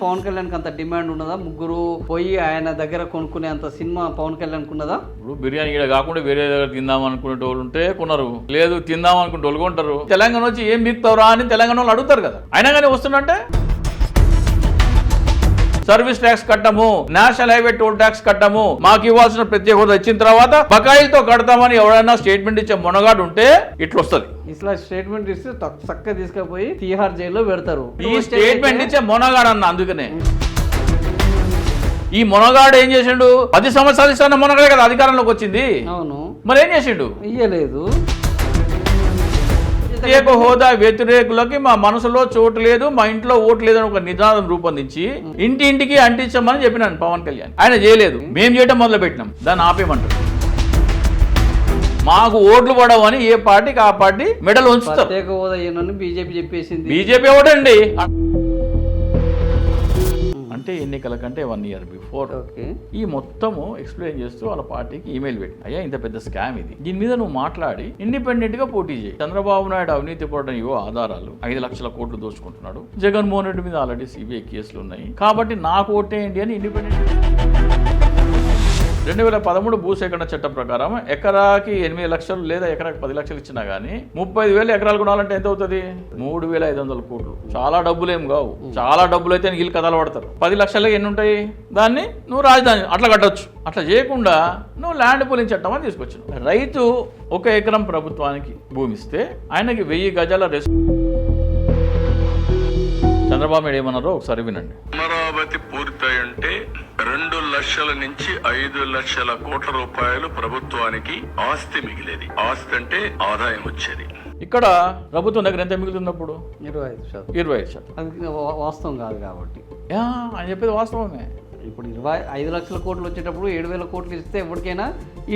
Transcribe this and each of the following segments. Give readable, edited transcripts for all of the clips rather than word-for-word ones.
పవన్ కళ్యాణ్కి అంత డిమాండ్ ఉన్నదా? ముగ్గురు పోయి ఆయన దగ్గర కొనుక్కునే అంత సినిమా పవన్ కళ్యాణ్కి ఉన్నదా? ఇప్పుడు బిర్యానీ ఇక్కడ కాకుండా వేరే దగ్గర తిందాం అనుకునే వాళ్ళు ఉంటే కొనరు, లేదు తిందాం అనుకుంటే వాళ్ళు కొంటారు. తెలంగాణ వచ్చి ఏం బిక్తావురా అని తెలంగాణ వాళ్ళు అడుగుతారు కదా. అయినా కానీ వస్తున్నంటే సర్వీస్ ట్యాక్స్ కట్టము, నేషనల్ హైవే టోల్ ట్యాక్స్ కట్టము, మాకు ఇవ్వాల్సిన ప్రత్యేక హోదా ఇచ్చిన తర్వాత బకాయిలతో కడతామని ఎవరైనా స్టేట్మెంట్ ఇచ్చే మొనగాడు ఉంటే ఇట్లా వస్తుంది. ఇట్లా స్టేట్మెంట్ ఇస్తే చక్కగా తీసుకుపోయి తీహార్ జైల్లో పెడతారు. ఈ స్టేట్మెంట్ ఇచ్చే మొనగాడు అన్న. అందుకనే ఈ మొనగాడు ఏం చేసిండు? 10 సంవత్సరాలు ఇస్తున్న మొనగాడే కదా అధికారంలోకి వచ్చింది. అవును, మరి ఏం చేసిండు? ఇయ్యలేదు. ప్రత్యేక హోదా వ్యతిరేకులకి మా మనసులో చోటు లేదు, మా ఇంట్లో ఓటు లేదు అని ఒక నినాదం రూపొందించి ఇంటింటికి అంటించమని చెప్పినాను పవన్ కళ్యాణ్. ఆయన చేయలేదు, మేము చేయడం మొదలు పెట్టినాం. దాన్ని ఆపేయమంటారు. మాకు ఓట్లు పడవని ఏ పార్టీకి ఆ పార్టీ మెడల్ ఉంచుతారు. ప్రత్యేక హోదా ఏనని బీజేపీ చెప్పేసింది. బీజేపీ ఎవడండి అంటే ఎన్నికల కంటే 1 year బిఫోర్ ఈ మొత్తము ఎక్స్ప్లెయిన్ చేస్తూ వాళ్ళ పార్టీకి ఈమెయిల్ పెట్టి, అయ్యా ఇంత పెద్ద స్కామ్ ఇది, దీని మీద నువ్వు మాట్లాడి ఇండిపెండెంట్ గా పోటీ చేయి. చంద్రబాబు నాయుడు అవినీతి పడడం ఇవో ఆధారాలు, 5 లక్షల కోట్లు దోచుకుంటున్నాడు. జగన్మోహన్ రెడ్డి మీద ఆల్రెడీ సిబిఐ కేసులు ఉన్నాయి, కాబట్టి నాకు ఓటేయండి అని ఇండిపెండెంట్. 2013 భూసేకరణ చట్టం ప్రకారం ఎకరాకి 8 లక్షలు లేదా ఎకరాకి 10 లక్షలు ఇచ్చినా గానీ 35,000 ఎకరాలు కొనాలంటే ఎంత అవుతుంది? 3,500 కోట్లు. చాలా డబ్బులు ఏం కావు. చాలా డబ్బులు అయితే వీళ్ళు కథలు పడతారు. 10 లక్షలకి ఎన్ని ఉంటాయి? దాన్ని నువ్వు రాజధాని అట్లా కట్టొచ్చు. అట్లా చేయకుండా నువ్వు ల్యాండ్ పూలింగ్ చట్టం అని తీసుకొచ్చావు. రైతు 1 ఎకరం ప్రభుత్వానికి భూమి ఇస్తే ఆయనకి 1000 గజాల చంద్రబాబు నాయుడు ఏమన్నారో ఒకసారి వినండి. అమరావతి పూర్తయింటే 2 లక్షల నుంచి 5 లక్షల కోట్ల రూపాయలు ప్రభుత్వానికి ఆస్తి మిగిలేది. ఆస్తి అంటే ఆదాయం వచ్చేది. ఇక్కడ ప్రభుత్వం దగ్గర ఎంత మిగులుతున్నప్పుడు 25%. అది వాస్తవం కాదు కాబట్టి ఆయన చెప్పేది వాస్తవమే. ఇప్పుడు 25 లక్షల కోట్లు వచ్చేటప్పుడు 7,000 కోట్లు ఇస్తే ఎవరికైనా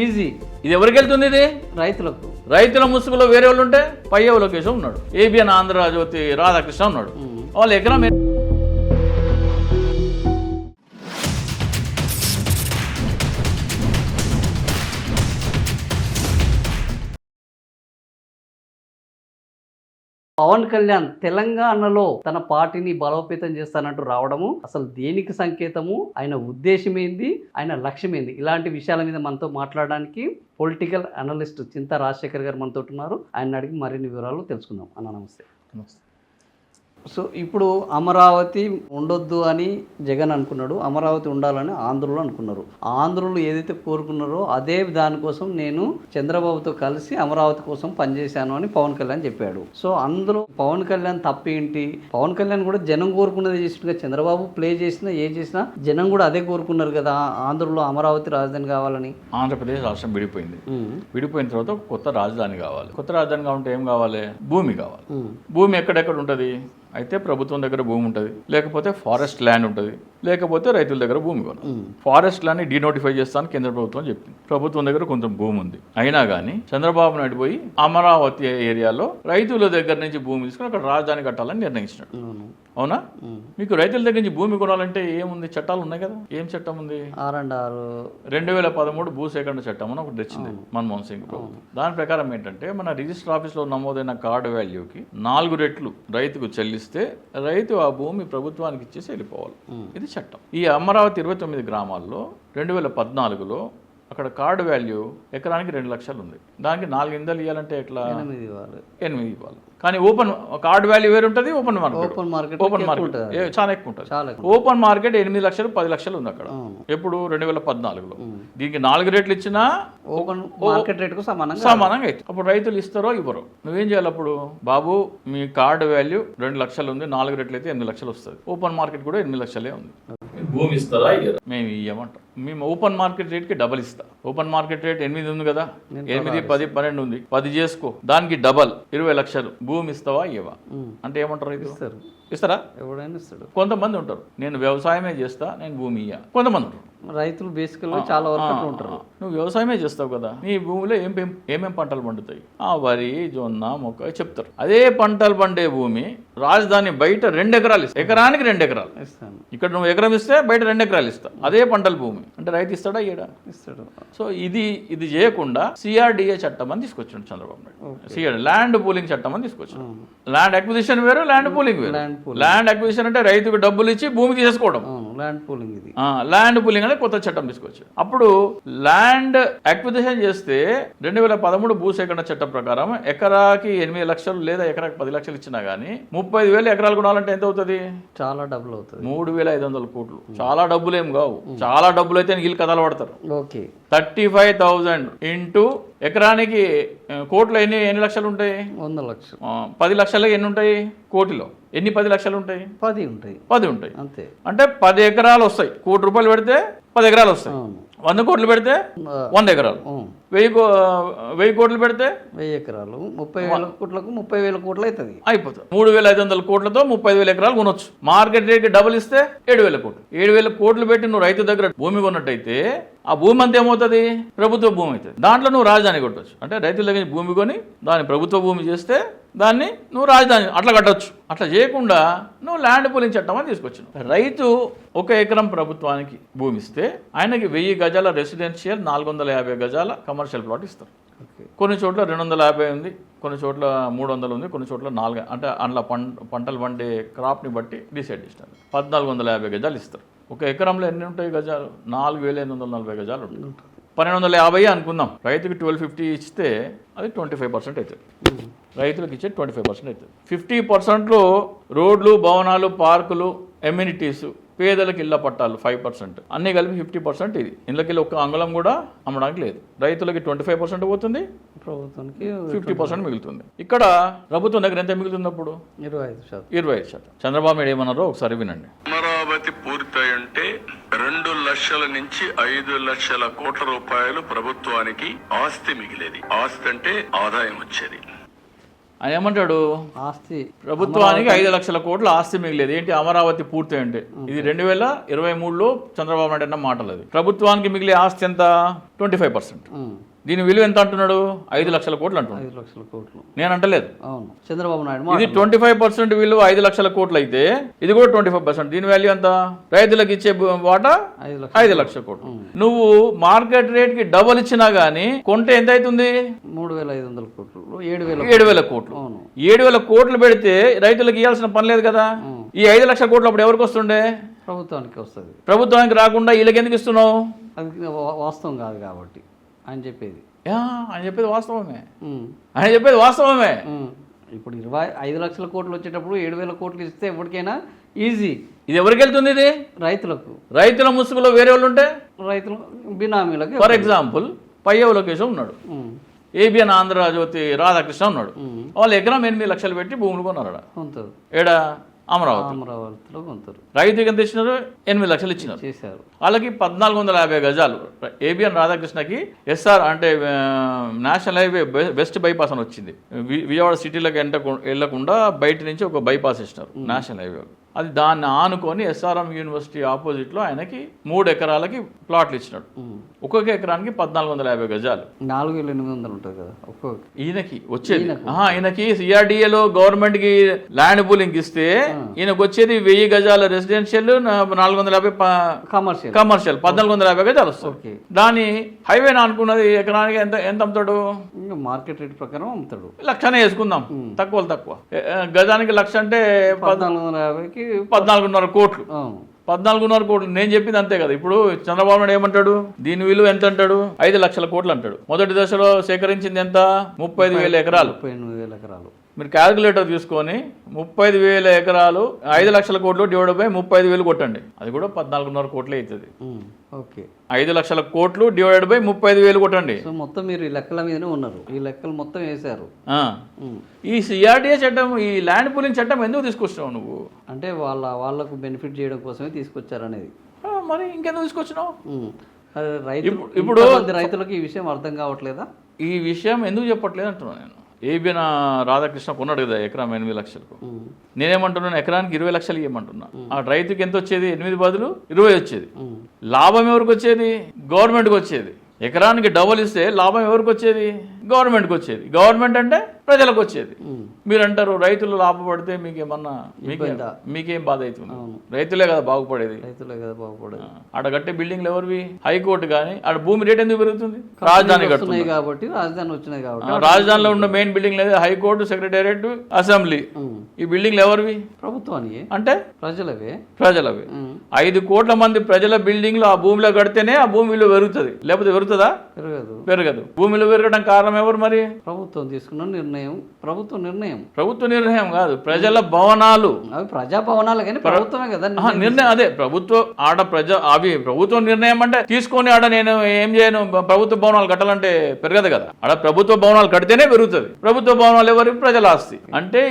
ఈజీ. ఇది ఎవరికి వెళ్తుంది? ఇది రైతులకు. రైతుల ముసుగులో వేరే వాళ్ళు ఉంటే పయ్యవ లోకేశం ఉన్నాడు, ఏబిఎన్ ఆంధ్రజ్యోతి రాధాకృష్ణ ఉన్నాడు. వాళ్ళు ఎకరం పవన్ కళ్యాణ్ తెలంగాణలో తన పార్టీని బలోపేతం చేస్తానంటూ రావడము అసలు దేనికి సంకేతము? ఆయన ఉద్దేశం ఏంది? ఆయన లక్ష్యం ఏంది? ఇలాంటి విషయాల మీద మనతో మాట్లాడడానికి పొలిటికల్ అనలిస్ట్ చింతా రాజశేఖర్ గారు మనతో ఉన్నారు. ఆయన అడిగి మరిన్ని వివరాలు తెలుసుకుందాం. అన్న నమస్తే. నమస్తే. సో ఇప్పుడు అమరావతి ఉండొద్దు అని జగన్ అనుకున్నాడు, అమరావతి ఉండాలని ఆంధ్రులు అనుకున్నారు. ఆంధ్రులు ఏదైతే కోరుకున్నారో అదే దానికోసం నేను చంద్రబాబుతో కలిసి అమరావతి కోసం పనిచేశాను అని పవన్ కళ్యాణ్ చెప్పాడు. సో అందులో పవన్ కళ్యాణ్ తప్పేంటి? పవన్ కళ్యాణ్ కూడా జనం కోరుకున్నది చేసినట్టుగా చంద్రబాబు ప్లే చేసినా ఏ చేసినా జనం కూడా అదే కోరుకున్నారు కదా, ఆంధ్రలో అమరావతి రాజధాని కావాలని. ఆంధ్రప్రదేశ్ రాష్ట్రం విడిపోయింది. విడిపోయిన తర్వాత కొత్త రాజధాని కావాలి. కొత్త రాజధాని కావాలంటే ఏం కావాలి? భూమి కావాలి. భూమి ఎక్కడెక్కడ ఉంటుంది? అయితే ప్రభుత్వం దగ్గర భూమి ఉంటుంది, లేకపోతే ఫారెస్ట్ ల్యాండ్ ఉంటుంది, లేకపోతే రైతుల దగ్గర భూమి కొనాలి. ఫారెస్ట్ ల్యాండ్ని డీనోటిఫై చేస్తాను కేంద్ర ప్రభుత్వం చెప్పింది. ప్రభుత్వం దగ్గర కొంచెం భూమి ఉంది. అయినా కానీ చంద్రబాబు నాయుడు పోయి అమరావతి ఏరియాలో రైతుల దగ్గర నుంచి భూమి తీసుకుని అక్కడ రాజధాని కట్టాలని నిర్ణయించినాడు. అవునా? మీకు రైతుల దగ్గర నుంచి భూమి కొనాలంటే ఏముంది? చట్టాలు ఉన్నాయి కదా. ఏం చట్టం ఉంది? 2013 భూసేకరణ చట్టం అని ఒకటి తెచ్చింది మన్మోహన్ సింగ్ ప్రభుత్వం. దాని ప్రకారం ఏంటంటే మన రిజిస్టర్ ఆఫీస్లో నమోదైన కార్డు వాల్యూకి 4 రెట్లు రైతుకు చెల్లిస్తే రైతు ఆ భూమి ప్రభుత్వానికి ఇచ్చేసి వెళ్ళిపోవాలి. ఇది చట్టం. ఈ అమరావతి 29 గ్రామాల్లో 2014లో అక్కడ కార్డు వాల్యూ ఎకరానికి 2 లక్షలు ఉంది. దానికి 4 ఇందలు ఇవ్వాలంటే ఎట్లా? 8 ఇవ్వాలి. కానీ ఓపెన్ కార్డు వాల్యూ వేరు ఉంటుంది, ఓపెన్ మార్కెట్ చాలా ఎక్కువ ఉంటుంది. ఓపెన్ మార్కెట్ 8 లక్షలు 10 లక్షలు ఉంది అక్కడ. ఎప్పుడు? 2014లో. దీనికి 4 రేట్లు ఇచ్చినా ఓపెన్ మార్కెట్ రేట్ కు సమానంగా అయితే అప్పుడు రైతులు ఇస్తారో ఇవ్వరో. నువ్వేం చేయాలి అప్పుడు? బాబు మీ కార్డు వాల్యూ 2 లక్షలు ఉంది, 4 రేట్లు అయితే 8 లక్షలు వస్తుంది. ఓపెన్ మార్కెట్ కూడా 8 లక్షలే ఉంది. భూమి ఇస్తారా? ఇయ్యరా? మేము ఇయ్యమంటాం. మేము ఓపెన్ మార్కెట్ రేట్కి డబల్ ఇస్తా. ఓపెన్ మార్కెట్ రేట్ 8 ఉంది కదా, 8, 10, 12 ఉంది, 10 చేసుకో, దానికి డబల్ 20 లక్షలు భూమి ఇస్తావా ఇవ్వవా అంటే ఏమంటారు? రైతు ఇస్తారా? ఎవడైనా ఇస్తాడు. కొంతమంది ఉంటారు నేను వ్యవసాయమే చేస్తా, నేను భూమి ఇయ్య. కొంతమంది ఉంటారు. రైతులు బేసికల్గా చాలా వరకు ఉంటారు. నువ్వు వ్యవసాయమే చేస్తావు కదా, నీ భూమిలో ఏమేం పంటలు పండుతాయి? వరి, జొన్న, మొక్క చెప్తారు. అదే పంటలు పండే భూమి రాజధాని బయట 2 ఎకరాలు ఇస్తా. ఎకరానికి 2 ఎకరాలు ఇస్తాను. ఇక్కడ నువ్వు ఎకరం ఇస్తే బయట 2 ఎకరాలు ఇస్తా. అదే పంటల భూమి అంటే అంటే రైతు ఇస్తాడా ఇయ్యడా? ఇస్తాడు. సో ఇది చేయకుండా సిఆర్డిఏ చట్టం అని తీసుకొచ్చాడు Chandrababu Naidu. CRD land pooling చట్టం అని తీసుకొచ్చాడు. ల్యాండ్ అక్విజిషన్ వేరు, ల్యాండ్ పూలింగ్ వేరు. ల్యాండ్ అక్విజిషన్ అంటే రైతుకు డబ్బులు ఇచ్చి భూమి తీసేసుకోవడం. ల్యాండ్ పూలింగ్ ఇది. ల్యాండ్ పూలింగ్ అనేది కొత్త చట్టం తీసుకొచ్చాడు. అప్పుడు ల్యాండ్ అక్విజిషన్ చేస్తే 2013 భూసేకరణ చట్టం ప్రకారం ఎకరాకి 8 లక్షలు లేదా ఎకరాకి 10 లక్షలు ఇచ్చినా గానీ 35,000 ఎకరాలు కొనాలంటే ఎంత అవుతుంది? చాలా డబ్బులు అవుతుంది. 3,500 కోట్లు. చాలా డబ్బులు ఏం కావు. చాలా డబ్బులు అయితే నీళ్ళు కథలు పడతారు. ఓకే. 35,000 ఇంటూ ఎకరానికి కోట్లు ఎన్ని లక్షలు ఉంటాయి? 100 లక్షలు. 10 లక్షలు ఎన్ని ఉంటాయి కోటిలో? ఎన్ని 10 లక్షలు ఉంటాయి? 10 ఉంటాయి. 10 ఉంటాయి అంతే. అంటే 10 ఎకరాలు వస్తాయి. ₹1,00,00,000 పెడితే 10 ఎకరాలు వస్తాయి. 100 కోట్లు పెడితే 100 ఎకరాలు. 1000 కోట్లు పెడితే 1000 ఎకరాలు 30,000 కోట్లకు 30,000 కోట్లు అవుతుంది. అయిపోతుంది. 3,500 కోట్లతో 35,000 ఎకరాలు కొనొచ్చు. మార్కెట్ రేట్ డబుల్ ఇస్తే 7,000 కోట్లు. 7,000 కోట్లు పెట్టి నువ్వు రైతు దగ్గర భూమి కొన్నట్టయితే ఆ భూమి అంతా ఏమవుతుంది? ప్రభుత్వ భూమి అవుతుంది. దాంట్లో నువ్వు రాజధాని కొట్టవచ్చు. అంటే రైతుల దగ్గర భూమి కొని దాన్ని ప్రభుత్వ భూమి చేస్తే దాన్ని నువ్వు రాజధాని అట్లా కట్టవచ్చు. అట్లా చేయకుండా నువ్వు ల్యాండ్ పూలింగ్ చట్టం అని తీసుకొచ్చినావు. రైతు 1 ఎకరం ప్రభుత్వానికి భూమి ఇస్తే ఆయనకి 1000 గజాల రెసిడెన్షియల్, 450 గజాల కమర్షియల్ ప్లాట్ ఇస్తారు. కొన్ని చోట్ల 250 ఉంది, కొన్ని చోట్ల 300 ఉంది, కొన్ని చోట్ల 4 అంటే అందులో పంటలు పండే క్రాప్ని బట్టి డిసైడ్ చేస్తారు. 1450 గజాలు ఇస్తారు. 1 ఎకరంలో ఎన్ని ఉంటాయి గజాలు? 4,840 గజాలు ఉంటాయి. 1250 అనుకుందాం. రైతుకి 1250 ఇస్తే అది 25% అవుతుంది. రైతులకు ఇచ్చే 25% అవుతుంది. 50%లో రోడ్లు, భవనాలు, పార్కులు, ఎమ్యూనిటీస్, పేదలకు ఇళ్ల పట్టాలు 5%, అన్నీ కలిపి 50%. ఇది ఇందులోకి ఒక్క అంగుళం కూడా అమ్మడానికి లేదు. రైతులకి 25% పోతుంది, ప్రభుత్వానికి 50% మిగులుతుంది. ఇక్కడ ప్రభుత్వం దగ్గర ఎంత మిగులుతుంది? అప్పుడు 25%. చంద్రబాబు నాయుడు ఏమన్నారో ఒకసారి వినండి. అమరావతి పూర్తయింటే 2 లక్షల నుంచి 5 లక్షల కోట్ల రూపాయలు ప్రభుత్వానికి ఆస్తి మిగిలేది. ఆస్తి అంటే ఆదాయం వచ్చేది. ఆయన ఏమంటాడు? ఆస్తి ప్రభుత్వానికి 5 లక్షల కోట్ల ఆస్తి మిగిలేదు. ఏంటి అమరావతి పూర్తి అంటే? ఇది 2023లో చంద్రబాబు నాయుడు అన్న మాటలు. అది ప్రభుత్వానికి మిగిలే ఆస్తి ఎంత? 25%. దీని విలువ ఎంత అంటున్నాడు? 5 లక్షల కోట్లు అంటున్నాడు. 5 లక్షల కోట్లు నేను అంటలేదు. అవును, చంద్రబాబు నాయుడు. ఇది 25% విలువ 5 లక్షల కోట్లు అయితే ఇది కూడా 25%. దీని వాల్యూ ఎంత? రైతులకు ఇచ్చే వాటా 5 లక్షల కోట్లు. నువ్వు మార్కెట్ రేట్ కి డబుల్ ఇచ్చినా గానీ కొంటే ఎంత అవుతుంది? 3,500 కోట్లు. 7,000 కోట్లు. 7,000 కోట్లు పెడితే రైతులకు ఇవ్వాల్సిన పని లేదు కదా. ఈ 5 లక్షల కోట్లు అప్పుడు ఎవరికి వస్తుండే? ప్రభుత్వానికి వస్తుంది. ప్రభుత్వానికి రాకుండా వీళ్ళకి ఎందుకు ఇస్తున్నావు? అది వాస్తవం కాదు కాబట్టి ఆయన చెప్పేది. ఆయన చెప్పేది వాస్తవమే. ఆయన చెప్పేది వాస్తవమే. ఇప్పుడు 25 లక్షల కోట్లు వచ్చేటప్పుడు 7,000 కోట్లు ఇస్తే ఎప్పటికైనా ఈజీ. ఇది ఎవరికి వెళ్తుంది? ఇది రైతులకు. రైతుల ముసుగులో వేరే వాళ్ళు ఉంటే రైతులు బినామీలకు. ఫర్ ఎగ్జాంపుల్ పయ్యవ లోకేశం ఉన్నాడు, ఏబిఎన్ ఆంధ్రజ్యోతి రాధాకృష్ణ ఉన్నాడు. వాళ్ళు ఎకరం 8 లక్షలు పెట్టి భూములు కొన్నారు. ఏడా? అమరావతిలో కొంటారు. రైతుకి ఎంత ఇచ్చినారు? 8 లక్షలు ఇచ్చినారు. చేశారు. వాళ్ళకి 1450 గజాలు. ఏబిఎన్ రాధాకృష్ణకి ఎస్ఆర్ అంటే నేషనల్ హైవే వెస్ట్ బైపాస్ అని వచ్చింది. విజయవాడ సిటీలోకి వెళ్ళకుండా బయట నుంచి ఒక బైపాస్ ఇచ్చినారు నేషనల్ హైవే. అది దాన్ని ఆనుకొని ఎస్ఆర్ఎం యూనివర్సిటీ ఆపోజిట్లో ఆయనకి 3 ఎకరాలకి ప్లాట్లు ఇచ్చినాడు. ఒక్కొక్క ఎకరానికి 1450 గజాలు. 4,800 ఉంటుంది కదా ఈయనకి వచ్చేది. ఈయనకి సిఆర్డిఏలో గవర్నమెంట్ కి ల్యాండ్ పూలింగ్ ఇస్తే ఈయనకు వచ్చేది 1000 గజాల రెసిడెన్షియల్, 450 కమర్షియల్ 1450 గజాలు వస్తాయి. దాని హైవే అనుకున్నది ఎకరానికి ఎంత అమ్ముతాడు? మార్కెట్ రేట్ ప్రకారం అమ్ముతాడు. 1,00,000 వేసుకుందాం, తక్కువ. గజానికి 1,00,000 అంటే 1450కి 14.5 కోట్లు. 14.5 కోట్లు. నేను చెప్పింది అంతే కదా. ఇప్పుడు చంద్రబాబు నాయుడు ఏమంటాడు? దీని విలువ ఎంత అంటాడు? 5 లక్షల కోట్లు అంటాడు. మొదటి దశలో సేకరించింది ఎంత? 35,000 ఎకరాలు. 38,000 ఎకరాలు. మీరు క్యాల్కులేటర్ తీసుకొని 35,000 ఎకరాలు 5 లక్షల కోట్లు డివైడ్ బై 35,000 కొట్టండి. అది కూడా 14.5 కోట్లే అవుతుంది. ఓకే. 5 లక్షల కోట్లు డివైడ్ బై 35,000 కొట్టండి. సో మొత్తం మీరు ఈ లెక్కల మీదనే ఉన్నారు. ఈ లెక్కలు మొత్తం వేశారు. ఈ సిఆర్డిఏ చట్టం, ఈ ల్యాండ్ పూలింగ్ చట్టం ఎందుకు తీసుకొచ్చినావు నువ్వు? అంటే వాళ్ళకు బెనిఫిట్ చేయడం కోసమే తీసుకొచ్చారు అనేది. మరి ఇంకెందుకు తీసుకొచ్చినావు? ఇప్పుడు రైతులకు ఈ విషయం అర్థం కావట్లేదా? ఈ విషయం ఎందుకు చెప్పట్లేదు అంటున్నాను నేను. ఏబిఎన్ రాధాకృష్ణ కొన్నాడు కదా ఎకరం 8 లక్షలకు. నేనేమంటున్నాను? ఎకరానికి 20 లక్షలు ఇవ్వమంటున్నా. ఆ రైతుకి ఎంత వచ్చేది? 8 బదులు 20 వచ్చేది. లాభం ఎవరికి వచ్చేది? గవర్నమెంట్కి వచ్చేది. ఎకరానికి డబుల్ ఇస్తే లాభం ఎవరికి వచ్చేది? గవర్నమెంట్కి వచ్చేది. గవర్నమెంట్ అంటే ప్రజలకు వచ్చేది. మీరు అంటారు రైతులు లాభపడితే మీకేమన్నా మీకేం బాధ అవుతుంది? రైతులే కదా బాగుపడేది. రైతులే కదా బాగుపడేది. ఆడ కట్టే బిల్డింగ్లు ఎవరివి? హైకోర్టు కానీ ఆడ భూమి రేట్ ఎందుకు పెరుగుతుంది? రాజధాని కట్టున్నాయి కాబట్టి, రాజధాని వచ్చినాయి కాబట్టి. రాజధానిలో ఉన్న మెయిన్ బిల్డింగ్ లేదు, హైకోర్టు, సెక్రటేరియట్, అసెంబ్లీ. ఈ బిల్డింగ్లు ఎవరివి? ప్రభుత్వానికి. అంటే ప్రజలవే. 5 కోట్ల మంది ప్రజల బిల్డింగ్లు ఆ భూమిలో కడితేనే ఆ భూమి విలువ పెరుగుతుంది, లేకపోతే పెరుగుతుందా? పెరగదు. భూమిలో పెరగడం కారణం ఎవరు మరి? ప్రభుత్వం తీసుకున్న నిర్ణయం. ప్రభుత్వ నిర్ణయం కాదు, ప్రజల భవనాలు. అవి ప్రజా భవనాలు కానీ ప్రభుత్వమే కదా నిర్ణయం. అదే ప్రభుత్వం ఆడ అవి ప్రభుత్వం నిర్ణయం అంటే తీసుకొని ఆడ నేను ఏం చేయను, ప్రభుత్వ భవనాలు కట్టాలంటే పెరగదు కదా. ఆడ ప్రభుత్వ భవనాలు కడితేనే పెరుగుతుంది. ప్రభుత్వ భవనాలు ఎవరి? ప్రజల ఆస్తి. అంటే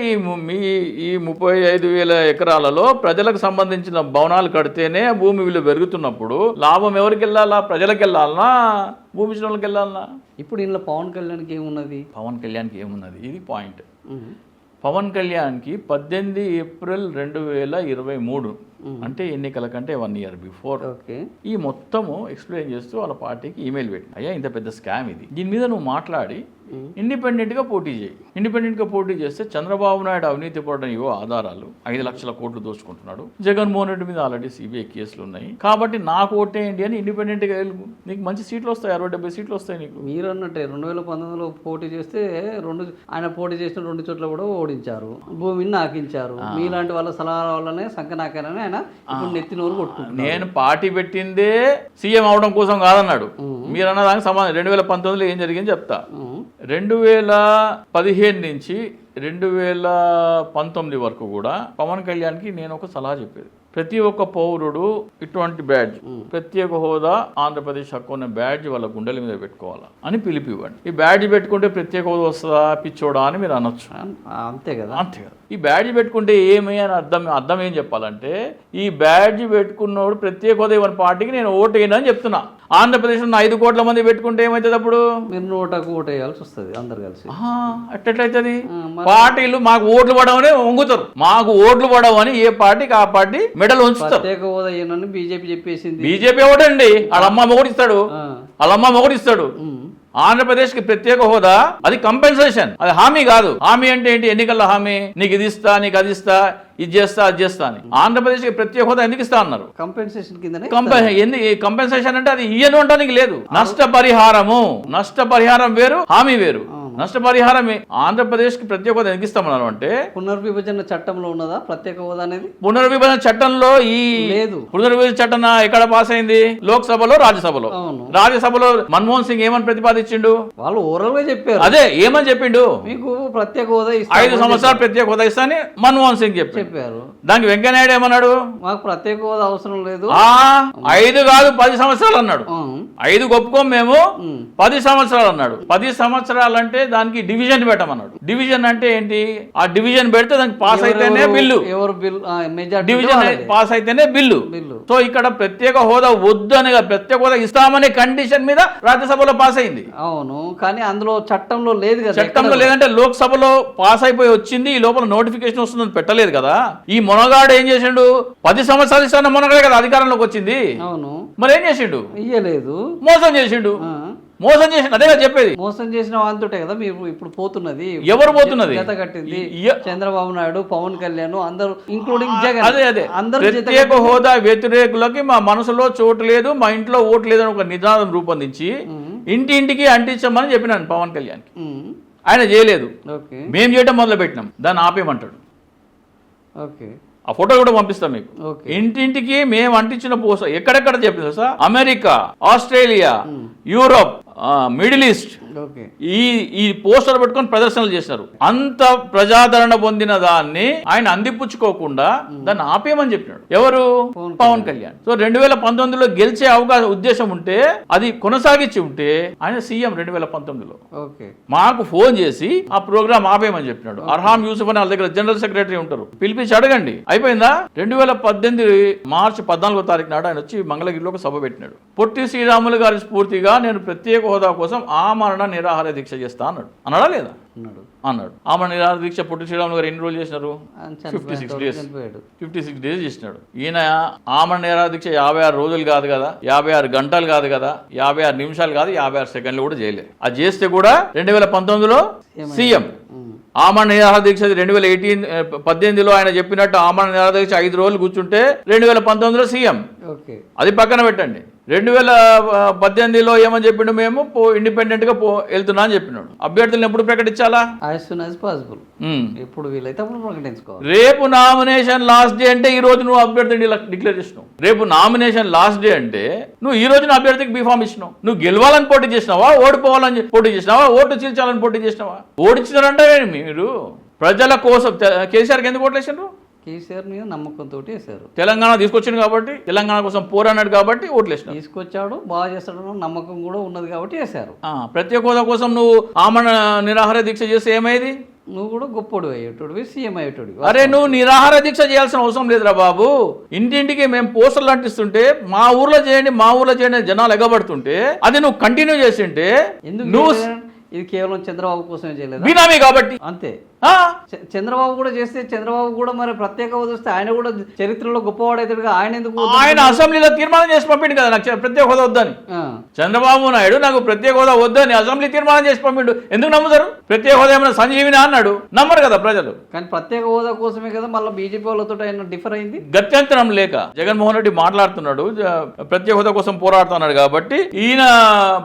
ఈ 35,000 ఎకరాలలో ప్రజలకు సంబంధించిన భవనాలు కడితేనే భూమి విలువ పెరుగుతున్నప్పుడు లాభం ఎవరికి వెళ్ళాలా? ప్రజలకు వెళ్ళాలనా, భూమి ఇచ్చిన వాళ్ళకి వెళ్ళాలనా? ఇప్పుడు ఇందులో పవన్ కళ్యాణ్కి ఏమున్నది? ఇది పాయింట్. పవన్ కళ్యాణ్కి 18 ఏప్రిల్ 2023 అంటే ఎన్నికల కంటే 1 ఇయర్ బిఫోర్ ఈ మొత్తము ఎక్స్ప్లెయిన్ చేస్తూ వాళ్ళ పార్టీకి ఈమెయిల్ పెట్టి, అయ్యా ఇంత పెద్ద స్కామ్ ఇది, దీని మీద నువ్వు మాట్లాడి ఇండిపెండెంట్గా పోటీ చేయి. ఇండిపెండెంట్గా పోటీ చేస్తే చంద్రబాబు నాయుడు అవినీతి పడడం ఇవో ఆధారాలు, 5 లక్షల కోట్లు దోచుకుంటున్నాడు, జగన్మోహన్ రెడ్డి మీద ఆల్రెడీ సిబిఐ కేసులు ఉన్నాయి, కాబట్టి నాకు ఓటేయండి అని ఇండిపెండెంట్గా వెళ్ళు. నీకు మంచి సీట్లు వస్తాయి, 60-70 సీట్లు వస్తాయి నీకు. మీరు అన్నట్టే 2019లో పోటీ చేస్తే ఆయన పోటీ చేసిన 2 చోట్ల కూడా ఓడించారు, భూమిని నాకించారు. మీలాంటి వాళ్ళ సలహా వల్లనే సంకనాకరని ఆయన ఇప్పుడు నెత్తినోరు కొట్టుకుంటున్నారు. నేను పార్టీ పెట్టిందే సీఎం అవడం కోసం కాదన్నాడు. మీరు అన్న దానికి సమాధానం 2019లో ఏం జరిగింది చెప్తా. 2015 నుంచి 2019 వరకు కూడా పవన్ కళ్యాణ్కి నేను ఒక సలహా చెప్పేది, ప్రతి ఒక్క పౌరుడు ఇటువంటి బ్యాడ్జ్, ప్రత్యేక హోదా ఆంధ్రప్రదేశ్ హక్కు ఉన్న బ్యాడ్జ్ వాళ్ళ గుండెల మీద పెట్టుకోవాలా అని పిలిపివ్వండి. ఈ బ్యాడ్జ్ పెట్టుకుంటే ప్రత్యేక హోదా వస్తుందా పిచ్చోడా అని మీరు అనొచ్చు. అంతే కదా. ఈ బ్యాడ్జ్ పెట్టుకుంటే ఏమి అని అర్థం ఏం చెప్పాలంటే, ఈ బ్యాడ్జ్ పెట్టుకున్నోడు ప్రత్యేక హోదా ఇవ్వని పార్టీకి నేను ఓటేయనని చెప్తున్నా. ఆంధ్రప్రదేశ్లో 5 కోట్ల మంది పెట్టుకుంటే ఏమవుతుంది? అప్పుడు మీరు 100కు ఓటేయాల్సి వస్తుంది అందరు కలిసి. ఎట్లయితుంది? పార్టీలు మాకు ఓట్లు పడవని వంగుతారు, మాకు ఓట్లు పడవని ఏ పార్టీకి ఆ పార్టీ మెడల్ ఉంచుతారు. ప్రత్యేక హోదా ఏనని బీజేపీ చెప్పేసింది. బీజేపీ ఒకటండి, వాళ్ళమ్మ మొగుడిస్తాడు. ఆంధ్రప్రదేశ్కి ప్రత్యేక హోదా అది కంపెన్సేషన్, అది హామీ కాదు. హామీ అంటే ఏంటి? ఎన్నికల హామీ, నీకు ఇది ఇస్తా, నీకు అది ఇస్తా, ఇది చేస్తా, అది చేస్తా అని. ఆంధ్రప్రదేశ్కి ప్రత్యేక హోదా ఎందుకు ఇస్తా అన్నారు? కంపెన్సేషన్ కింద. కంపెన్సేషన్ అంటే అది ఇయ్యను అంటానికి లేదు. నష్టపరిహారం వేరు, హామీ వేరు. నష్టపరిహారం ఆంధ్రప్రదేశ్ కి ప్రత్యేక హోదా ఎందుకు ఇస్తామన్నారు అంటే, పునర్విభజన చట్టంలో ఉన్నదా ప్రత్యేక హోదా అనేది? పునర్విభజన చట్టంలో లేదు. పునర్విభజన చట్టం ఎక్కడ పాస్ అయింది? లోక్సభలో, రాజ్యసభలో. రాజ్యసభలో మన్మోహన్ సింగ్ ఏమని ప్రతిపాదించిండు? వాళ్ళు ఓవరాల్ గా చెప్పారు. అదే ఏమని చెప్పిండు? మీకు ప్రత్యేక హోదా 5 సంవత్సరాలు ప్రత్యేక హోదా ఇస్తా అని మన్మోహన్ సింగ్ చెప్పారు. దానికి వెంకయ్యనాయుడు ఏమన్నాడు? మాకు ప్రత్యేక హోదా అవసరం లేదు. 5 కాదు 10 సంవత్సరాలు అన్నాడు. 5 ఒప్పుకోం మేము, 10 సంవత్సరాలు అన్నాడు. 10 సంవత్సరాలు అంటే దానికి డివిజన్ పెట్టమన్నాడు. డివిజన్ అంటే ఏంటి? ఆ డివిజన్ పెడితే దానికి పాస్ అయితేనే బిల్లు. డివిజన్ పాస్ అయితేనే బిల్లు. సో ఇక్కడ ప్రత్యేక హోదా వద్దు అని, ప్రత్యేక హోదా ఇస్తామనే కండిషన్ మీద రాజ్యసభలో పాస్ అయింది. అవును, కానీ అందులో చట్టంలో లేదు కదా. చట్టంలో లేదంటే లోక్సభలో పాస్ అయిపోయి వచ్చింది, ఈ లోపల నోటిఫికేషన్ వస్తుందని పెట్టలేదు కదా. ఈ మొనగాడు ఏం చేసిండు? 10 సంవత్సరాలు ఇస్తాన మొనగాడే కదా అధికారంలోకి వచ్చింది. అవును, మరి ఏం చేసిండు? ఇయ్యలేదు, మోసం చేసిండు. అదే కదా చెప్పేది. మోసం చేసిన వాళ్ళతోటే కదా మీరు ఇప్పుడు పోతున్నది. ఎవరు పోతున్నది? జత కట్టింది చంద్రబాబు నాయుడు, పవన్ కళ్యాణ్, అందరూ ఇంక్లూడింగ్ జగన్. అదే ప్రత్యేక హోదా వ్యతిరేకులకి మా మనసులో చోటు లేదు, మా ఇంట్లో ఓటు లేదు అని ఒక నినాదం రూపొందించి ఇంటింటికి అంటించమని చెప్పినాను పవన్ కళ్యాణ్. ఆయన చేయలేదు, మేము చేయటం మొదలు పెట్టినాం, దాన్ని ఆపేయమంటాడు. ఆ ఫోటో కూడా పంపిస్తాం మీకు. ఇంటింటికి మేము అంటించిన పోస్టర్ ఎక్కడెక్కడ చెప్పిన sir, America, Australia, Europe, middle east, ఈ పోస్టర్ పెట్టుకొని ప్రదర్శనలు చేశారు. అంత ప్రజాదరణ పొందిన దాన్ని ఆయన అందిపుచ్చుకోకుండా దాన్ని ఆపేయమని చెప్పినాడు. ఎవరు? పవన్ కళ్యాణ్. సో 2019లో గెలిచే ఉద్దేశం ఉంటే అది కొనసాగించి ఉంటే ఆయన సీఎం 2019లో మాకు ఫోన్ చేసి ఆ ప్రోగ్రామ్ ఆపేయమని చెప్పినాడు. అర్హాం యూసుఫ్ అని వాళ్ళ దగ్గర జనరల్ సెక్రటరీ ఉంటారు, పిలిపించి అడగండి. అయిపోయిందా? 2018 మార్చి 14వ తారీఖు నాడు ఆయన వచ్చి మంగళగిరిలో ఒక సభ పెట్టినాడు. పొట్టి శ్రీరాములు గారి స్ఫూర్తిగా నేను ప్రత్యేక హోదా కోసం ఆమరణ నిరాహార దీక్ష చేస్తా అన్నాడు. అన్నాడా లేదా? అన్నాడు. అన్నాడు. ఆమరణ నిరాహార దీక్ష పొట్టి శ్రీరాములు గారు ఎన్ని రోజులు చేసినారు? ఆయన 56 డేస్. చనిపోయాడు. 56 డేస్ చేసినాడు. ఈయన ఆమరణ నిరాహార దీక్ష 56 రోజులు కాదు కదా, 56 గంటలు కాదు కదా, 56 నిమిషాలు కాదు, 56 సెకండ్లు కూడా చేయలేదు. అది చేస్తే కూడా 2019లో సీఎం. ఆమరణ నిరాహార దీక్ష 2018లో ఆయన చెప్పినట్టు ఆమరణ నిరాహార దీక్ష 5 రోజులు కూర్చుంటే 2019లో సీఎం. ఓకే, అది పక్కన పెట్టండి. 2018లో ఏమని చెప్పిండు, మేము ఇండిపెండెంట్ గా వెళ్తున్నా అని చెప్పినాడు. అభ్యర్థులను ఎప్పుడు ప్రకటించాలా? As soon as possible. ఎప్పుడు వీలైతే అప్పుడు ప్రకటించుకోవాలి. రేపు నామినేషన్ లాస్ట్ డే అంటే ఈ రోజు నువ్వు అభ్యర్థిని డిక్లేర్ చేసినావు. రేపు నామినేషన్ లాస్ట్ డే అంటే నువ్వు ఈ రోజున అభ్యర్థికి బీఫామ్ ఇచ్చినావు. నువ్వు గెలవాలని పోటీ చేసినావా, ఓడిపోవాలని పోటీ చేసినావా, ఓటు చీల్చాలని పోటీ చేసినావా? ఓడించినారంటే మీరు ప్రజల కోసం కేసీఆర్కి ఎందుకు ఓట్లు వేసినారు? కేసీఆర్ మీద నమ్మకంతో వేశారు. తెలంగాణ తీసుకొచ్చింది కాబట్టి, తెలంగాణ కోసం పోరాడాడు కాబట్టి ఓట్లు వేసినారు. తీసుకొచ్చాడు, బాగా చేస్తాడు, నమ్మకం కూడా ఉన్నది కాబట్టి వేశారు. ప్రత్యేక హోదా కోసం నువ్వు ఆమరణ నిరాహార దీక్ష చేస్తే ఏమైంది? నువ్వు కూడా గొప్పడు అయ్యేటోడివి, సీఎం అయ్యేటోడివి. అరే నువ్వు నిరాహార దీక్ష చేయాల్సిన అవసరం లేదురా బాబు. ఇంటింటికి మేము పోస్టర్లు అంటిస్తుంటే మా ఊర్లో చేయండి జనాలు ఎగబడుతుంటే అది నువ్వు కంటిన్యూ చేస్తుంటే నువ్వు ఇది కేవలం చంద్రబాబు కోసమే చేయలేదు, బినామీ కాబట్టి అంతే. చంద్రబాబు కూడా చేస్తే, చంద్రబాబు కూడా మరి ప్రత్యేక హోదా వస్తే ఆయన కూడా చరిత్రలో గొప్పవాడైతాడుగా. ఆయన ఎందుకు? ఆయన అసెంబ్లీలో తీర్మానం చేసి పంపిండు కదా నాకు ప్రత్యేక హోదా వద్దని. చంద్రబాబు నాయుడు నాకు ప్రత్యేక హోదా వద్దని అసెంబ్లీ తీర్మానం చేసి పంపిండు. ఎందుకు నమ్ముతారు? ప్రత్యేక హోదా ఏమైనా సంజీవిని అన్నాడు, నమ్మరు కదా ప్రజలు. కానీ ప్రత్యేక హోదా కోసమే కదా మళ్ళీ బీజేపీ వాళ్ళతో ఆయన డిఫర్ అయింది. గత్యంతరం లేక జగన్మోహన్ రెడ్డి మాట్లాడుతున్నాడు, ప్రత్యేక హోదా కోసం పోరాడుతున్నాడు కాబట్టి ఈయన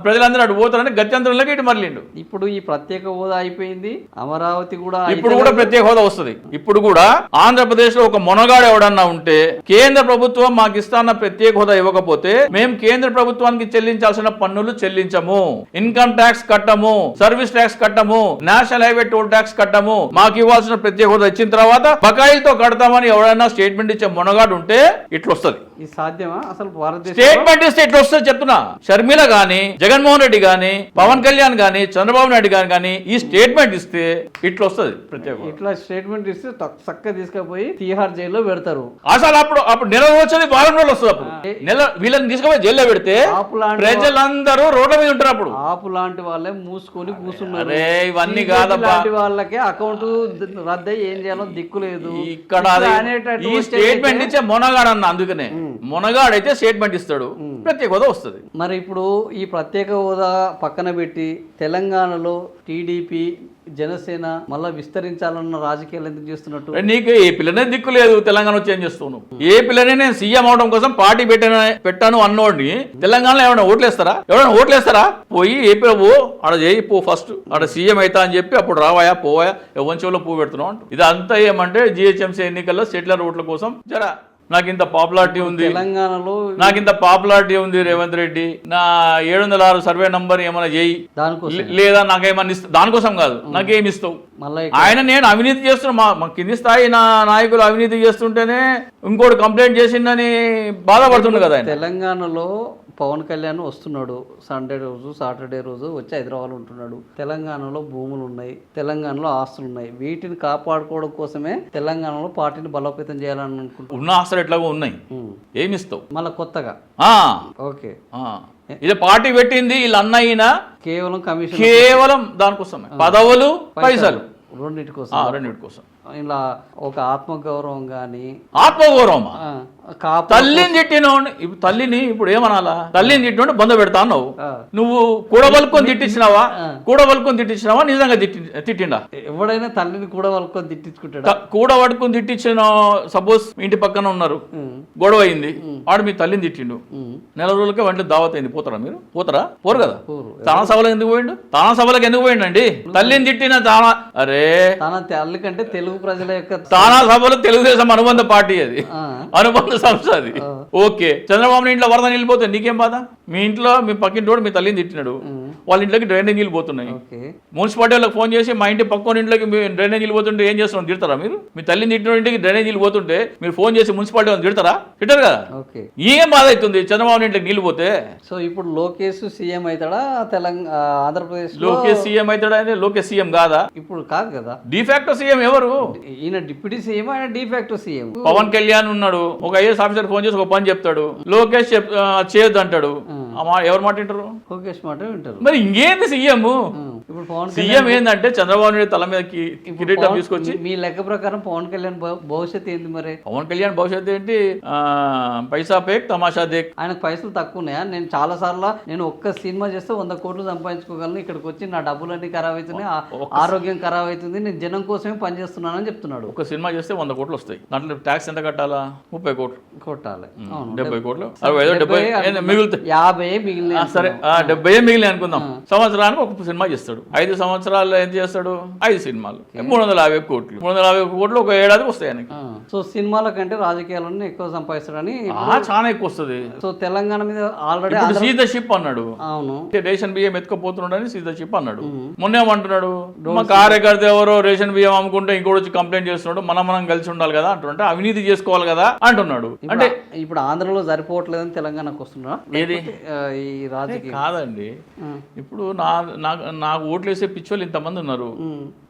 ప్రజలందరూ అటు పోతారని గత్యంతరం లేక ఇటు మరలిండు. ఇప్పుడు ఈ ప్రత్యేక హోదా అయిపోయింది, అమరావతి కూడా ఇప్పుడు కూడా ప్రత్యేక హోదా వస్తుంది. ఇప్పుడు కూడా ఆంధ్రప్రదేశ్ లో ఒక మొనగాడు ఎవడన్నా ఉంటే కేంద్ర ప్రభుత్వం మాకు ఇస్తాన్న ప్రత్యేక హోదా ఇవ్వకపోతే మేము కేంద్ర ప్రభుత్వానికి చెల్లించాల్సిన పన్నులు చెల్లించము, ఇన్కమ్ ట్యాక్స్ కట్టము, సర్వీస్ ట్యాక్స్ కట్టము, నేషనల్ హైవే టోల్ ట్యాక్స్ కట్టము, మాకు ఇవ్వాల్సిన ప్రత్యేక హోదా ఇచ్చిన తర్వాత బకాయిలతో కడతామని ఎవరైనా స్టేట్మెంట్ ఇచ్చే మొనగాడు ఉంటే ఇట్లా వస్తుంది. ఇది సాధ్యమా అసలు? భారతదేశం స్టేట్మెంట్ ఇస్తే ఇట్లా వస్తుంది చెప్తున్నా. షర్మిల గాని, జగన్మోహన్ రెడ్డి గాని, పవన్ కళ్యాణ్ గాని, చంద్రబాబు నాయుడు గారు కానీ ఈ స్టేట్మెంట్ ఇస్తే ఇట్లా వస్తుంది ప్రత్యేక. ఇట్లా స్టేట్మెంట్ ఇస్తే చక్కగా తీసుకుపోయి తీహార్ జైల్లో పెడతారు. అసలు అప్పుడు నెల వచ్చేది వారం రోజులు వస్తుంది. అప్పుడు వీళ్ళని తీసుకుపోయి జైల్లో పెడితే ప్రజలందరూ రోడ్ల మీద ఉంటారు. అప్పుడు ఆపు లాంటి వాళ్ళే మూసుకొని కూర్చున్నారు. ఇవన్నీ కాదబ్బా, వాళ్ళకే అకౌంట్ రద్దయి ఏం చేయాలో దిక్కు లేదు. ఇక్కడ ఈ స్టేట్మెంట్ ఇచ్చే మొనగాడన్న, అందుకనే మొనగాడైతే స్టేట్మెంట్ ఇస్తాడు, ప్రత్యేక హోదా వస్తుంది. మరి ఇప్పుడు ఈ ప్రత్యేక హోదా పక్కన పెట్టి తెలంగాణలో టీడీపీ, జనసేన మళ్ళా విస్తరించాలన్న రాజకీయాలు ఎందుకు చేస్తున్నట్టు? నీకు ఏ పిల్లనే దిక్కు లేదు, తెలంగాణ వచ్చి ఏం చేస్తావు? ఏ పిల్లనే నేను సీఎం అవడం కోసం పార్టీ పెట్టాను అన్నోడిని తెలంగాణలో ఎవరైనా ఓట్లేస్తారా? పోయి ఏపీలో పో, ఆడ చేయి పో, ఫస్ట్ ఆడ సీఎం అవుతా అని చెప్పి అప్పుడు రావాయా పోవాయా వంశంలో పువ్వు పెడుతున్నావు అంటూ. ఇది అంతా ఏమంటే జిహెచ్ఎంసీ ఎన్నికల్లో సెటిలర్ ఓట్ల కోసం జరా నాకు ఇంత పాపులారిటీ ఉంది తెలంగాణలో, నాకు ఇంత పాపులారిటీ ఉంది రేవంత్ రెడ్డి, నా 706 సర్వే నంబర్ ఏమైనా చేయి, లేదా నాకేమన్నా ఇస్తా, దానికోసం కాదు నాకేమి ఇస్తావు. ఆయన నేను అవినీతి చేస్తున్నా, మా కింది స్థాయి నా నాయకులు అవినీతి చేస్తుంటేనే ఇంకోటి కంప్లైంట్ చేసిందని బాధపడుతుండే కదా. తెలంగాణలో పవన్ కళ్యాణ్ వస్తున్నాడు, సండే రోజు సాటర్డే రోజు వచ్చి హైదరాబాద్ ఉంటున్నాడు. తెలంగాణలో భూములు ఉన్నాయి, తెలంగాణలో ఆస్తులు ఉన్నాయి. వీటిని కాపాడుకోవడం కోసమే తెలంగాణలో పార్టీని బలోపేతం చేయాలని అనుకుంటున్నాడు. ఉన్న ఆస్తులు ఎట్లాగో ఉన్నాయి, ఏమి ఇస్తావు మళ్ళీ కొత్తగా? ఓకే, ఇది పార్టీ పెట్టింది వీళ్ళు అన్నయ్యినా కేవలం కమిషన్, కేవలం దానికోసమే, పదవులు పైసలు రెండింటి కోసం. ఇలా ఒక ఆత్మగౌరవం గాని, ఆత్మగౌరవమా? తల్లిని తిట్టినోడు, తల్లిని ఇప్పుడు ఏమనాలా? తల్లిని తిట్టినోడు బంధు పెడతా అన్నావు. నువ్వు కూడబలుకొని తిట్టించినావా నిజంగా తిట్టిండా? ఎవడైనా తల్లిని కూడబలుకొని తిట్టించుకుంటాడా? కూడబడుకొని తిట్టించిన, సపోజ్ ఇంటి పక్కన ఉన్నారు, గొడవ అయింది, వాడు మీ తల్లిని తిట్టిండు, నెల రోజులకే వంటి దావత్ అయింది, పోతారా మీరు? పోరు కదా. తానా సభలకు ఎందుకు పోయిండండి? తల్లిని తిట్టిన అరే తన తల్లి కంటే తెలుగు ప్రజల యొక్క తానా సభలో తెలుగుదేశం అనుబంధ పార్టీ, అది అనుబంధ సంస్థ అది. ఓకే, చంద్రబాబు ఇంట్లో వరద నీళ్ళు పోతే నీకేం బాధ? మీ ఇంట్లో మీ పక్కింటోడు మీ తల్లిని తిట్టినాడు, వాళ్ళ ఇంట్లోకి డ్రైనేజ్ నీళ్ళు పోతున్నాయి. మున్సిపాలిటీ వాళ్ళకి ఫోన్ చేసి మా ఇంటి పక్కన ఇంట్లోకి డ్రైనేజ్ నీళ్ళు పోతుంటే ఏం చేస్తున్నాం తిడతారా మీరు? మీ తల్లిని తిట్టిన ఇంటికి డ్రైనేజ్ నీళ్ళు పోతుంటే మీరు ఫోన్ చేసి మున్సిపాలిటీ వాళ్ళని తిడతారా? తిట్టారు కదా. ఏం బాధ అవుతుంది చంద్రబాబు ఇంట్లోకి నీళ్ళు పోతే? సో ఇప్పుడు లోకేష్ సీఎం అవుతాడా తెలంగాణ ఆంధ్రప్రదేశ్? లోకేష్ సీఎం అవుతాడా? లోకేష్ సీఎం కాదా? ఇప్పుడు కాదు కదా, డిఫాక్టో సీఎం ఎవరు? ఈయన డిప్యూటీ సీఎం, ఆయన డిఫాక్టో సీఎం. పవన్ కళ్యాణ్ ఉన్నాడు, ఒక ఐఏఎస్ ఆఫీసర్ ఫోన్ చేసి ఒక పని చెప్తాడు, లోకేష్ చేయొద్దు అంటాడు. ఎవరు మాట వింటారు? లోకేష్ మాట వింటారు. మరి ఇంకేంది సీఎం? ఇప్పుడు పవన్ సీఎం ఏంటంటే చంద్రబాబు నాయుడు తల మీద కిరీటం తీసుకొచ్చి, మీ లెక్క ప్రకారం పవన్ కళ్యాణ్ భవిష్యత్తు ఏంది మరి? పవన్ కళ్యాణ్ భవిష్యత్తు ఏంటి? పైసా పేక్ తమాషా దేక్. ఆయనకు పైసలు తక్కువ ఉన్నాయా? నేను చాలా సార్లు నేను ఒక్క సినిమా చేస్తే 100 కోట్లు సంపాదించుకోగలను, ఇక్కడికి వచ్చి నా డబ్బులన్నీ ఖరాబ్ అవుతున్నాయి, ఆరోగ్యం ఖరాబ్ అవుతుంది, నేను జనం కోసమే పనిచేస్తున్నానని చెప్తున్నాడు. ఒక సినిమా చేస్తే 100 కోట్లు వస్తాయి. దాంట్లో ట్యాక్స్ ఎంత కట్టాలా? 30 కోట్లు కొట్టాలి. 70 కోట్లు 70 మిగులుతాయి. 50 మిగిలిన సరే 70 మిగిలిన అనుకుందాం. సంవత్సరానికి ఒక సినిమా చేస్తాడు. 5 సంవత్సరాలు ఏం చేస్తాడు? 5 సినిమాలు 350 కోట్లు. 350 కోట్లు ఒక ఏడాదికి వస్తాయి ఆయనకి. సో సినిమాల కంటే రాజకీయాలను ఎక్కువ సంపాదిస్తాడని చాలా ఎక్కువ వస్తుంది. సో తెలంగాణ మీద ఆల్రెడీ సీజ్ ద షిప్ అన్నాడు. అవును, రేషన్ బియ్యం ఎత్తుకపోతున్నాడని సీజ్ ద షిప్ అన్నాడు. మొన్నేమంటున్నాడు? మా కార్యకర్త ఎవరో రేషన్ బియ్యం అమ్ముకుంటే ఇంకోటి వచ్చి కంప్లైంట్ చేస్తున్నాడు, మనం కలిసి ఉండాలి కదా అంటుంటే, అవినీతి చేసుకోవాలి కదా అంటున్నాడు. అంటే ఇప్పుడు ఆంధ్రలో సరిపోవట్లేదని తెలంగాణకు వస్తున్నా ఏది ఈ రాజకీయం కాదండి. ఇప్పుడు నాకు ఓట్లు వేసే పిచ్చోళ్ళు ఇంతమంది ఉన్నారు,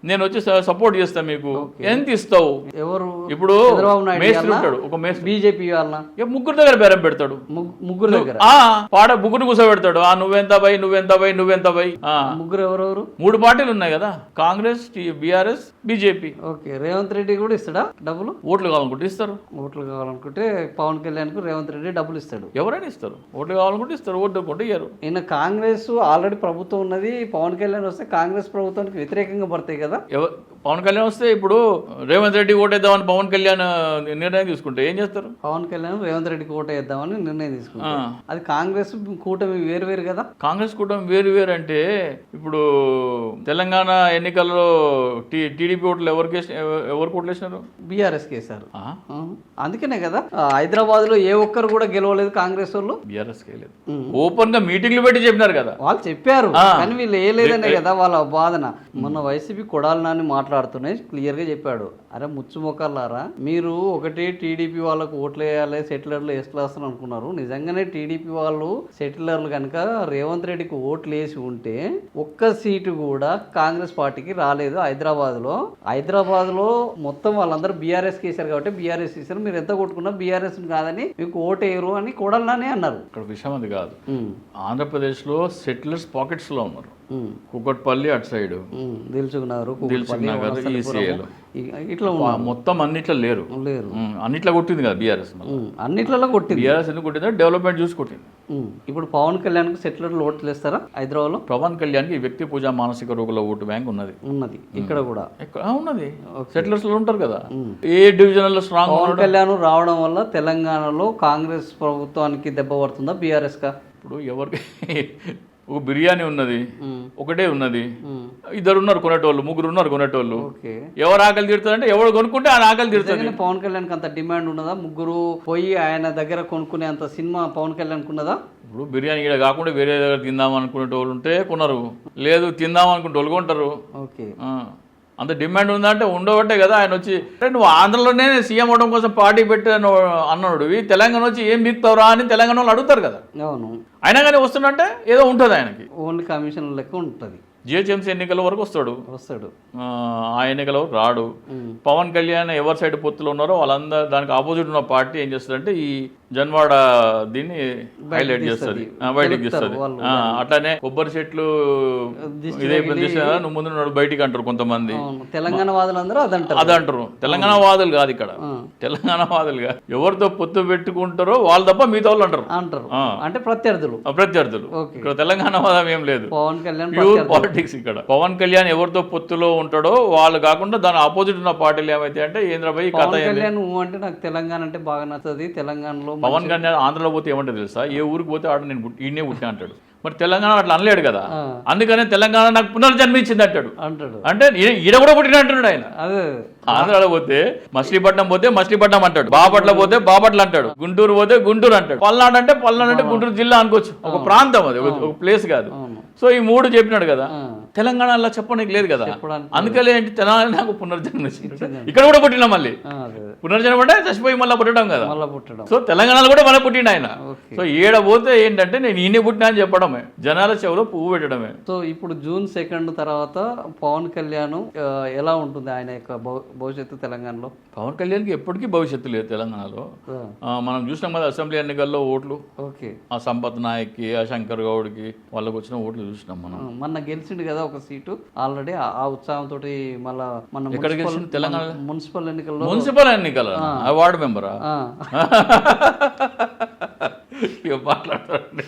నేను వచ్చి సపోర్ట్ చేస్తా, మీకు ఎంత ఇస్తావు? ఎవరు? ఇప్పుడు చంద్రబాబు నాయుడు మేస్త్రి ఉంటాడు, ఒక మేస్త్రి బీజేపీ వాళ్ళ ముగ్గురు దగ్గర బేరం పెడతాడు. ముగ్గురు దగ్గర ముగ్గురు కూర్చోబెడతాడు. నువ్వెంత బై, నువ్వెంత బై, నువ్వెంత బై. ముగ్గురు ఎవరెవరు? 3 పార్టీలు ఉన్నాయి కదా, Congress, BRS, BJP. Okay, Revanth Reddy కూడా ఇస్తాడా డబ్బులు? ఓట్లు కావాలనుకుంటే ఇస్తారు. ఓట్లు కావాలనుకుంటే పవన్ కళ్యాణ్ కు రేవంత్ రెడ్డి డబ్బులు ఇస్తాడు. ఎవరైనా ఇస్తారు. ఓట్లు కావాలనుకుంటే ఇస్తారు, ఓట్లు అనుకుంటే ఇయ్యరు. ఈయన కాంగ్రెస్ ఆల్రెడీ ప్రభుత్వం ఉన్నది, పవన్ కళ్యాణ్ వస్తే కాంగ్రెస్ ప్రభుత్వానికి వ్యతిరేకంగా పడతాయి కదా. పవన్ కళ్యాణ్ వస్తే ఇప్పుడు రేవంత్ రెడ్డి ఓటేద్దామని పవన్ కళ్యాణ్ నిర్ణయం తీసుకుంటే ఏం చేస్తారు? పవన్ కళ్యాణ్ రేవంత్ రెడ్డికి ఓటేద్దామని నిర్ణయం తీసుకుంటారు. అది కాంగ్రెస్ కూటమి వేరు వేరు కదా. కాంగ్రెస్ కూటమి వేరు వేరు అంటే ఇప్పుడు తెలంగాణ ఎన్నికల్లో టీడీపీ ఓట్లు ఎవరికి ఓట్లు వేసినారు? బీఆర్ఎస్ కేసారు. అందుకనే కదా హైదరాబాద్ లో ఏ ఒక్కరు కూడా గెలవలేదు కాంగ్రెస్ వాళ్ళు. బీఆర్ఎస్ లేదు, ఓపెన్ గా మీటింగ్లు పెట్టి చెప్పినారు కదా. వాళ్ళు చెప్పారు కానీ వీళ్ళు ఏ లేదనే కదా వాళ్ళ వాదన. మొన్న వైసీపీ కొడాలి నాని మాట్లాడుతూనే క్లియర్ గా చెప్పాడు, అరే ముచ్చు మొక్కలారా, మీరు ఒకటి టీడీపీ వాళ్ళకు ఓట్లు వేయాలి, సెటిలర్లు వేసుకులాస్తాను అనుకున్నారు. నిజంగానే టీడీపీ వాళ్ళు సెటిలర్లు కనుక రేవంత్ రెడ్డికి ఓట్లు వేసి ఉంటే ఒక్క సీటు కూడా కాంగ్రెస్ పార్టీకి రాలేదు హైదరాబాద్ లో మొత్తం వాళ్ళందరూ బీఆర్ఎస్ కేసారు కాబట్టి బీఆర్ఎస్ కేసారు, మీరు ఎంత కొట్టుకున్నా బీఆర్ఎస్ కాదని మీకు ఓటు వేయరు అని కొడాలని అన్నారు. ఇక్కడ విషయం అది కాదు. ఆంధ్రప్రదేశ్ లో సెటిలర్స్ పాకెట్స్ లో ఉన్నారు. కుకట్పల్లి అటు సైడ్, దిల్సుఖ్ నగర్, ఈసీఏలో ఇట్లా మొత్తం అన్నిట్లో లేరు. అన్నిట్లో కొట్టింది కదా బీఆర్ఎస్. అన్నిట్లలో కొట్టింది. బీఆర్ఎస్ ఎందుకు కొట్టింది? డెవలప్మెంట్ చూసి కొట్టింది. ఇప్పుడు పవన్ కళ్యాణ్ కు సెటిలర్లు ఓట్లు వేస్తారా హైదరాబాద్ లో? పవన్ కళ్యాణ్ కి వ్యక్తి పూజ మానసిక రోగుల ఓటు బ్యాంక్ ఉన్నది. ఇక్కడ కూడా ఉన్నది. సెటిలర్స్ లో ఉంటారు కదా. ఏ డివిజన్ లో స్ట్రాంగ్ పవన్ కళ్యాణ్ రావడం వల్ల తెలంగాణలో కాంగ్రెస్ ప్రభుత్వానికి దెబ్బ పడుతుందా బీఆర్ఎస్ కా? ఇప్పుడు ఎవరికి ఒక బిర్యానీ ఉన్నది, ఒకటే ఉన్నది, 2 ఉన్నారు కొనేటోళ్ళు, 3 ఉన్నారు కొనేటోళ్ళు. ఎవరు ఆకలి తీరుతుందంటే ఎవరు కొనుక్కుంటే ఆయన ఆకలి తీరుతుంది. పవన్ కళ్యాణ్ కి అంత డిమాండ్ ఉన్నదా? 3 పోయి ఆయన దగ్గర కొనుక్కునే అంత సినిమా పవన్ కళ్యాణ్ ఉన్నదా? ఇప్పుడు బిర్యానీ ఇక్కడ కాకుండా వేరే దగ్గర తిందాం అనుకునే వాళ్ళు ఉంటే కొనరు, లేదు తిందాం అనుకుంటే వాళ్ళు కొంటారు. అంత డిమాండ్ ఉందంటే ఉండబట్టే కదా ఆయన వచ్చి, నువ్వు ఆంధ్రలోనే సీఎం అవడం కోసం పార్టీ పెట్టాను అన్నాడు, తెలంగాణ వచ్చి ఏం బిక్తావురా అని తెలంగాణ వాళ్ళు అడుగుతారు కదా. అవును, అయినా కానీ వస్తున్నట్టే ఏదో ఉంటుంది ఆయనకి. ఓన్లీ కమిషన్ లెక్క ఉంటుంది. జిహెచ్ఎంసీ ఎన్నికల వరకు వస్తాడు. ఆ ఎన్నికల వరకు రాడు. పవన్ కళ్యాణ్ ఎవరి సైడ్ పొత్తులు ఉన్నారో వాళ్ళందరూ దానికి ఆపోజిట్ ఉన్న పార్టీ ఏం చేస్తుంది అంటే ఈ జన్వాడ దీన్ని హైలైట్ చేస్తుంది, బయటికి తీస్తుంది. అట్లానే కొబ్బరి చెట్లు ఇదే నువ్వు ముందు నాడు బయటికి అంటారు కొంతమంది తెలంగాణ వాదులు, అదంటారు. తెలంగాణ వాదులు కాదు ఇక్కడ, తెలంగాణ వాదులు కాదు, ఎవరితో పొత్తు పెట్టుకుంటారో వాళ్ళు తప్ప మిగతా వాళ్ళు అంటారు. అంటే ప్రత్యర్థులు. ఇక్కడ తెలంగాణ వాదం ఏం లేదు, పవన్ కళ్యాణ్ ప్యూర్ పాలిటిక్స్. ఇక్కడ పవన్ కళ్యాణ్ ఎవరితో పొత్తులో ఉంటాడో వాళ్ళు కాకుండా దాని ఆపోజిట్ ఉన్న పార్టీలు ఏమైతే అంటే ఏంద్రబాయి కథ అంటే నాకు తెలంగాణ అంటే బాగా నచ్చది. తెలంగాణలో పవన్ కళ్యాణ్ ఆంధ్రలో పోతే ఏమంటే తెలుసా, ఏ ఊరికి పోతే ఆడ నేను ఈయనే పుట్టినా అంటాడు. మరి తెలంగాణ అట్లా అనలేడు కదా, అందుకనే తెలంగాణ నాకు పునర్జన్మించింది అంటాడు. అంటే ఈడ కూడా పుట్టిన అంటున్నాడు ఆయన. ఆంధ్రాలో పోతే మచిలీపట్నం పోతే మచిలీపట్నం అంటాడు, బాపట్ల పోతే బాపట్ల అంటాడు, గుంటూరు పోతే గుంటూరు అంటాడు, పల్నాడు అంటే గుంటూరు జిల్లా అనుకోవచ్చు, ఒక ప్రాంతం అది, ఒక ప్లేస్ కాదు. సో ఈ 3 చెప్పినాడు కదా. తెలంగాణలో చెప్పడానికి లేదు కదా, చెప్పడానికి అందుకని ఏంటి తెలంగాణ నాకు పునర్జన్మ ఇచ్చింది. ఇక్కడ కూడా పుట్టినా మళ్ళీ అదే పునర్జన్మ అంటే చచ్చిపోయి మళ్ళీ పుట్టడం కదా. మళ్ళా పుట్టడం. సో తెలంగాణలో కూడా మళ్ళీ పుట్టిండు ఆయన. ఓకే. సో ఈడ పోతే ఏంటంటే నేను ఈయన పుట్టినా అని చెప్పడమే, జనాల చెవులో పువ్వు పెట్టడమే. సో ఇప్పుడు జూన్ 2 తర్వాత పవన్ కళ్యాణ్ ఎలా ఉంటుంది ఆయన యొక్క భవిష్యత్తు తెలంగాణలో? పవన్ కళ్యాణ్కి ఎప్పటికీ భవిష్యత్తు లేదు తెలంగాణలో. మనం చూసినాం కదా అసెంబ్లీ ఎన్నికల్లో ఓట్లు, ఓకే, ఆ సంపత్ నాయక్కి, ఆ శంకర్ గౌడ్కి వాళ్ళకి వచ్చిన ఓట్లు చూసినాం మనం. మొన్న గెలిచిండు కదా ఒక సీటు ఆల్రెడీ. ఆ ఉత్సాహంతో మళ్ళా మన ఎక్కడ గెలిచింది తెలంగాణ మున్సిపల్ ఎన్నికల్లో? మున్సిపల్ ఎన్నికల వార్డు మెంబరా మాట్లాడతారండి.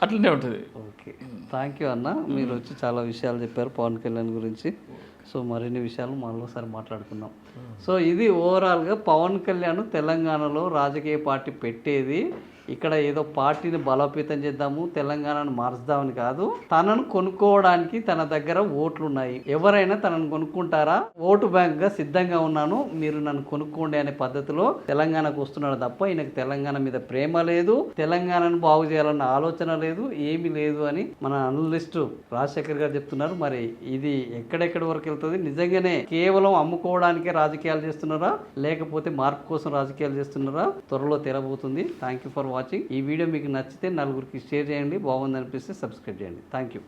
అట్లనే ఉంటుంది. ఓకే, థ్యాంక్ యూ అన్న, మీరు వచ్చి చాలా విషయాలు చెప్పారు పవన్ కళ్యాణ్ గురించి. సో మరిన్ని విషయాలు మరోసారి మాట్లాడుకుందాం. సో ఇది ఓవరాల్గా పవన్ కళ్యాణ్ తెలంగాణలో రాజకీయ పార్టీ పెట్టేది ఇక్కడ ఏదో పార్టీని బలోపేతం చేద్దాము, తెలంగాణను మార్చుదామని కాదు. తనను కొనుక్కోవడానికి తన దగ్గర ఓట్లు ఉన్నాయి, ఎవరైనా తనను కొనుక్కుంటారా, ఓటు బ్యాంక్గా సిద్ధంగా ఉన్నాను, మీరు నన్ను కొనుక్కోండి అనే పద్ధతిలో తెలంగాణకు వస్తున్నాడు తప్ప ఈయనకు తెలంగాణ మీద ప్రేమ లేదు, తెలంగాణను బాగు చేయాలన్న ఆలోచన లేదు, ఏమీ లేదు అని మన అనలిస్టు రాజశేఖర్ గారు చెప్తున్నారు. మరి ఇది ఎక్కడెక్కడి వరకు వెళ్తుంది? నిజంగానే కేవలం అమ్ముకోవడానికే రాజకీయాలు చేస్తున్నారా, లేకపోతే మార్పు కోసం రాజకీయాలు చేస్తున్నారా? త్వరలో తెరబోతుంది. Thank you for watching. ఈ వీడియో మీకు నచ్చితే నలుగురికి షేర్ చేయండి, బాగుంది అనిపిస్తే సబ్స్క్రైబ్ చేయండి. Thank you.